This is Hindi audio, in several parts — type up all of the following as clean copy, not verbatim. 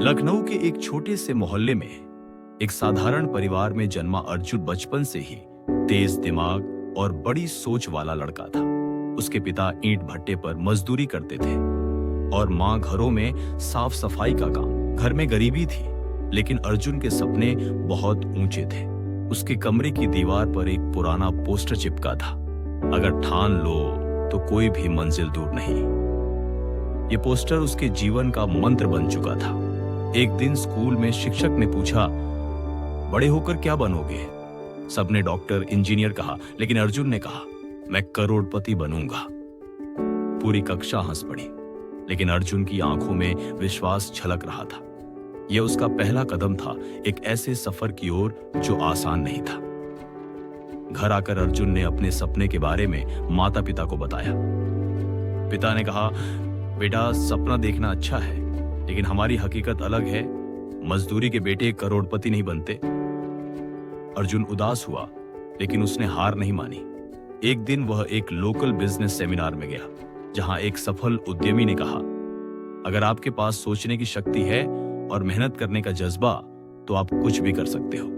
लखनऊ के एक छोटे से मोहल्ले में एक साधारण परिवार में जन्मा अर्जुन बचपन से ही तेज दिमाग और बड़ी सोच वाला लड़का था। उसके पिता ईंट भट्टे पर मजदूरी करते थे और मां घरों में साफ सफाई का काम। घर में गरीबी थी, लेकिन अर्जुन के सपने बहुत ऊंचे थे। उसके कमरे की दीवार पर एक पुराना पोस्टर चिपका था, अगर ठान लो तो कोई भी मंजिल दूर नहीं। ये पोस्टर उसके जीवन का मंत्र बन चुका था। एक दिन स्कूल में शिक्षक ने पूछा, बड़े होकर क्या बनोगे? सबने डॉक्टर, इंजीनियर कहा, लेकिन अर्जुन ने कहा, मैं करोड़पति बनूंगा। पूरी कक्षा हंस पड़ी, लेकिन अर्जुन की आंखों में विश्वास झलक रहा था। यह उसका पहला कदम था, एक ऐसे सफर की ओर जो आसान नहीं था। घर आकर अर्जुन ने अपने सपने के बारे में माता पिता को बताया। पिता ने कहा, बेटा, सपना देखना अच्छा है, लेकिन हमारी हकीकत अलग है। मजदूरी के बेटे करोड़पति नहीं बनते। अर्जुन उदास हुआ, लेकिन उसने हार नहीं मानी। एक दिन वह एक लोकल बिजनेस सेमिनार में गया, जहां एक सफल उद्यमी ने कहा, अगर आपके पास सोचने की शक्ति है और मेहनत करने का जज्बा, तो आप कुछ भी कर सकते हो।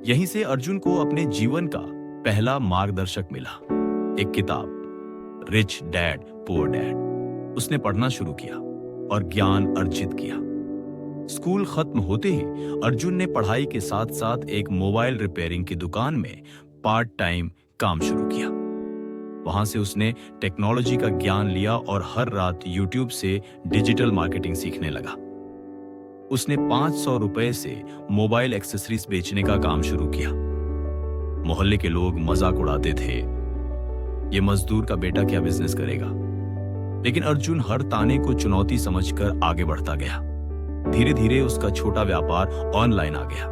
यहीं से अर्जुन को अपने जीवन का पहला मार्गदर्शक मिला, एक किताब, रिच डैड पुअर डैड। उसने पढ़ना शुरू किया और ज्ञान अर्जित किया। स्कूल खत्म होते ही अर्जुन ने पढ़ाई के साथ साथ एक मोबाइल रिपेयरिंग की दुकान में पार्ट टाइम काम शुरू किया। वहां से उसने टेक्नोलॉजी का ज्ञान लिया और हर रात यूट्यूब से डिजिटल मार्केटिंग सीखने लगा। उसने 500 रुपए से मोबाइल एक्सेसरीज बेचने का काम शुरू किया। मोहल्ले के लोग मजाक उड़ाते थे, ये मजदूर का बेटा क्या बिजनेस करेगा? लेकिन अर्जुन हर ताने को चुनौती समझकर आगे बढ़ता गया। धीरे धीरे उसका छोटा व्यापार ऑनलाइन आ गया।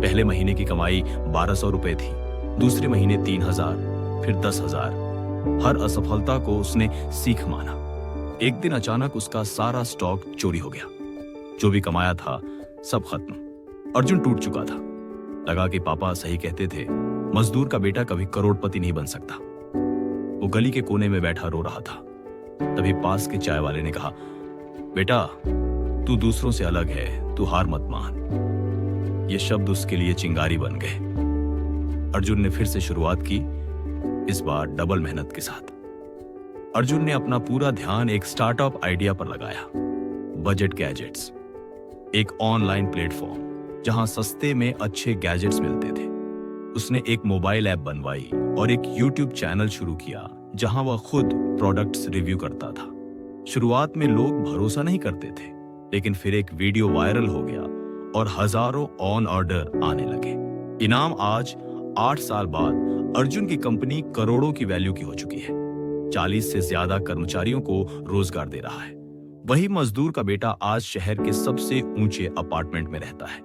पहले महीने की कमाई 1200 रुपए थी, दूसरे महीने 3000, फिर 10,000। हर असफलता को उसने सीख माना। एक दिन अचानक उसका सारा स्टॉक चोरी हो गया। जो भी कमाया था सब खत्म। अर्जुन टूट चुका था। लगा कि पापा सही कहते थे, मजदूर का बेटा कभी करोड़पति नहीं बन सकता। वो गली के कोने में बैठा रो रहा था। तभी पास के चाय वाले ने कहा, बेटा, तू दूसरों से अलग है, तू हार मत मान। ये शब्द उसके लिए चिंगारी बन गए। अर्जुन ने फिर से शुरुआत की, इस बार डबल मेहनत के साथ। अर्जुन ने अपना पूरा ध्यान एक स्टार्टअप आइडिया पर लगाया, बजट गैजेट्स, एक ऑनलाइन प्लेटफॉर्म जहां सस्ते में अच्छे गैजेट्स मिलते थे। उसने एक मोबाइल ऐप बनवाई और एक यूट्यूब चैनल शुरू किया, जहां वह खुद प्रोडक्ट्स रिव्यू करता था। शुरुआत में लोग भरोसा नहीं करते थे, लेकिन फिर एक वीडियो वायरल हो गया और हजारों ऑन ऑर्डर आने लगे। इनाम आज 8 साल बाद अर्जुन की कंपनी करोड़ों की वैल्यू की हो चुकी है। 40 से ज्यादा कर्मचारियों को रोजगार दे रहा है। वही मजदूर का बेटा आज शहर के सबसे ऊंचे अपार्टमेंट में रहता है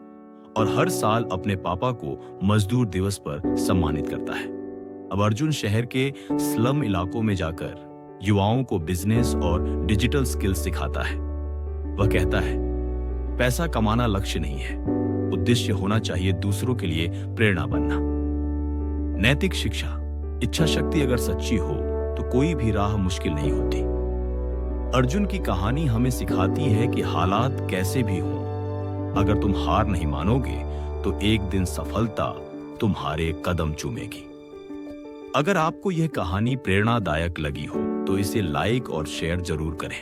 और हर साल अपने पापा को मजदूर दिवस पर सम्मानित करता है। अब अर्जुन शहर के स्लम इलाकों में जाकर युवाओं को बिजनेस और डिजिटल स्किल्स सिखाता है। वह कहता है, पैसा कमाना लक्ष्य नहीं है, उद्देश्य होना चाहिए दूसरों के लिए प्रेरणा बनना। नैतिक शिक्षा, इच्छा शक्ति अगर सच्ची हो तो कोई भी राह मुश्किल नहीं होती। अर्जुन की कहानी हमें सिखाती है कि हालात कैसे भी हों, अगर तुम हार नहीं मानोगे तो एक दिन सफलता तुम्हारे कदम चूमेगी। अगर आपको यह कहानी प्रेरणादायक लगी हो तो इसे लाइक और शेयर जरूर करें।